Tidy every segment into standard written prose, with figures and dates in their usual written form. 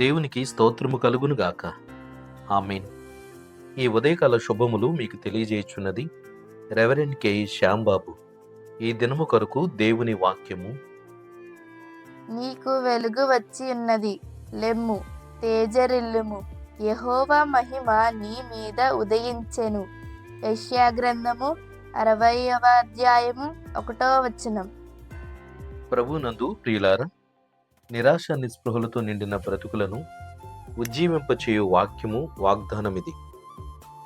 దేవునికి స్తోత్రము కలుగునుగాక. ఆమేన్. ఈ ఉదయకాల శుభములు మీకు తెలియజేయుచున్నది రెవరెండ్ కె శ్యాంబాబు. ఈ దినము కొరకు దేవుని వాక్యము. నీకు వెలుగు వచ్చి ఉన్నది, లెమ్ము, తేజరిల్లుము, యెహోవా మహిమ నీ మీద ఉదయించెను. యెషయా గ్రంథము 60వ అధ్యాయము 1వ వచనం. ప్రభునందు ప్రియులారా, నిరాశ నిస్పృహలతో నిండిన బ్రతుకులను ఉజ్జీవింపచేయు వాక్యము, వాగ్దానమిది.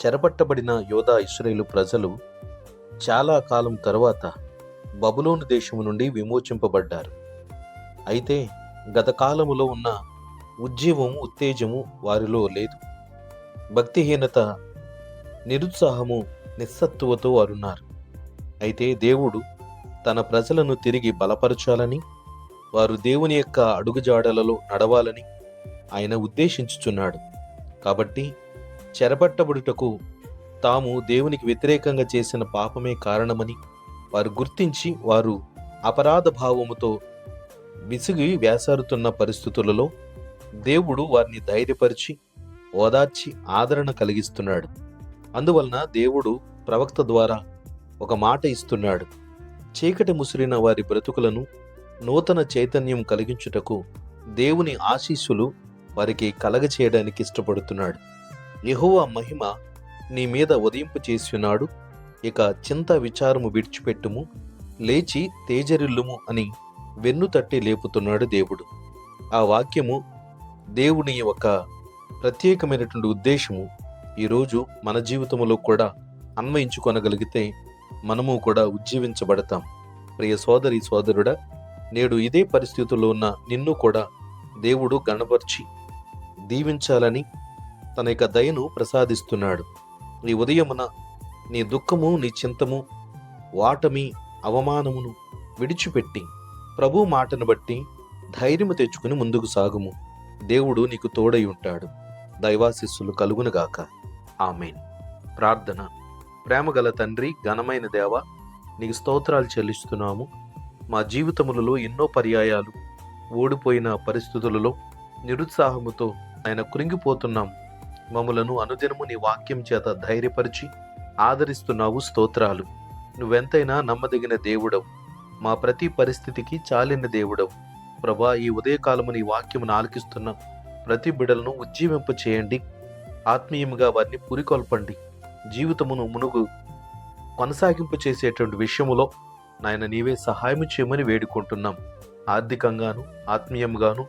చెరపట్టబడిన యోధా ఇశ్రాయేలు ప్రజలు చాలా కాలం తరువాత బబులోను దేశము నుండి విమోచింపబడ్డారు. అయితే గత కాలములో ఉన్న ఉజ్జీవము, ఉత్తేజము వారిలో లేదు. భక్తిహీనత, నిరుత్సాహము, నిస్సత్తువతో వారున్నారు. అయితే దేవుడు తన ప్రజలను తిరిగి బలపరచాలని, వారు దేవుని యొక్క అడుగుజాడలలో నడవాలని ఆయన ఉద్దేశించుచున్నాడు. కాబట్టి చెరపట్టబడుటకు తాము దేవునికి వ్యతిరేకంగా చేసిన పాపమే కారణమని వారు గుర్తించి, వారు అపరాధ భావముతో విసిగి వేసారుతున్న పరిస్థితులలో దేవుడు వారిని ధైర్యపరిచి, ఓదార్చి ఆదరణ కలిగిస్తున్నాడు. అందువలన దేవుడు ప్రవక్త ద్వారా ఒక మాట ఇస్తున్నాడు. చీకటి ముసిరిన వారి బ్రతుకులను నూతన చైతన్యం కలిగించుటకు దేవుని ఆశీస్సులు వారికి కలగచేయడానికి ఇష్టపడుతున్నాడు. యెహోవా మహిమ నీ మీద ఉదయింపు చేస్తున్నాడు. ఇక చింత విచారము విడిచిపెట్టుము, లేచి తేజరిల్లుము అని వెన్ను తట్టి లేపుతున్నాడు దేవుడు. ఆ వాక్యము దేవుని ఒక ప్రత్యేకమైనటువంటి ఉద్దేశము ఈరోజు మన జీవితంలో కూడా అన్వయించుకొనగలిగితే మనము కూడా ఉజ్జీవించబడతాం. ప్రియ సోదరి, సోదరుడా, నేడు ఇదే పరిస్థితుల్లో ఉన్న నిన్ను కూడా దేవుడు గణపర్చి దీవించాలని తన యొక్క దయను ప్రసాదిస్తున్నాడు. ఈ ఉదయమున నీ దుఃఖము, నీ చింతము, వాటమి, అవమానమును విడిచిపెట్టి ప్రభు మాటను బట్టి ధైర్యము తెచ్చుకుని ముందుకు సాగుము. దేవుడు నీకు తోడై ఉంటాడు. దైవాశీస్సులు కలుగునుగాక. ఆమేన్. ప్రార్థన. ప్రేమగల తండ్రి, ఘనమైన దేవ, నీకు స్తోత్రాలు చెల్లిస్తున్నాము. మా జీవితములలో ఎన్నో పర్యాయాలు ఓడిపోయిన పరిస్థితులలో నిరుత్సాహముతో ఆయన కృంగిపోతున్నాము. మమ్మలను అనుదినము నీ వాక్యం చేత ధైర్యపరిచి ఆదరిస్తున్నావు. స్తోత్రాలు. నువ్వెంతైనా నమ్మదగిన దేవుడవు, మా ప్రతి పరిస్థితికి చాలిన దేవుడవు. ప్రభా, ఈ ఉదయకాలము నీ వాక్యమును ఆలకిస్తున్న ప్రతి బిడలను ఉజ్జీవింప చేయండి. ఆత్మీయముగా వారిని పురికొల్పండి. జీవితమును మునుగు కొనసాగింపు చేసేటువంటి విషయములో నాయన నీవే సహాయం చేయమని వేడుకుంటున్నాం. ఆర్థికంగాను, ఆత్మీయంగాను,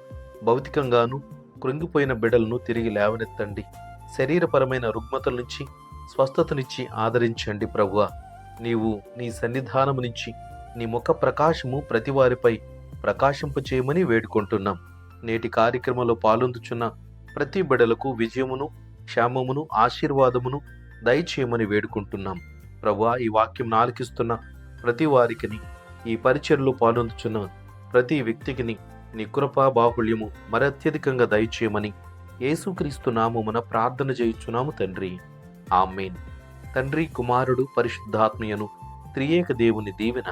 భౌతికంగాను కృంగిపోయిన బిడలను తిరిగి లేవనెత్తండి. శరీరపరమైన రుగ్మతల నుంచి స్వస్థతనిచ్చి ఆదరించండి. ప్రభువా, నీవు నీ సన్నిధానము నుంచి నీ ముఖ ప్రకాశము ప్రతి వారిపై ప్రకాశింప చేయమని వేడుకుంటున్నాం. నేటి కార్యక్రమంలో పాల్గొంటున్న ప్రతి బిడలకు విజయమును, క్షేమమును, ఆశీర్వాదమును దయచేయమని వేడుకుంటున్నాం. ప్రభువా, ఈ వాక్యం ఆలకిస్తున్న ప్రతి వారికిని, ఈ పరిచర్లో పాల్గొంటున్న ప్రతి వ్యక్తికిని నీ కృపా బాహుళ్యము మరి అత్యధికంగా దయచేయమని యేసుక్రీస్తు నామమున ప్రార్థన చేయుచున్నాము తండ్రి. ఆమేన్. తండ్రి, కుమారుడు, పరిశుద్ధాత్మయను త్రియేక దేవుని దీవెన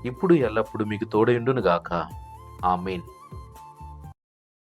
ఇప్పుడు ఎల్లప్పుడు మీకు తోడైండునుగాక. ఆమేన్.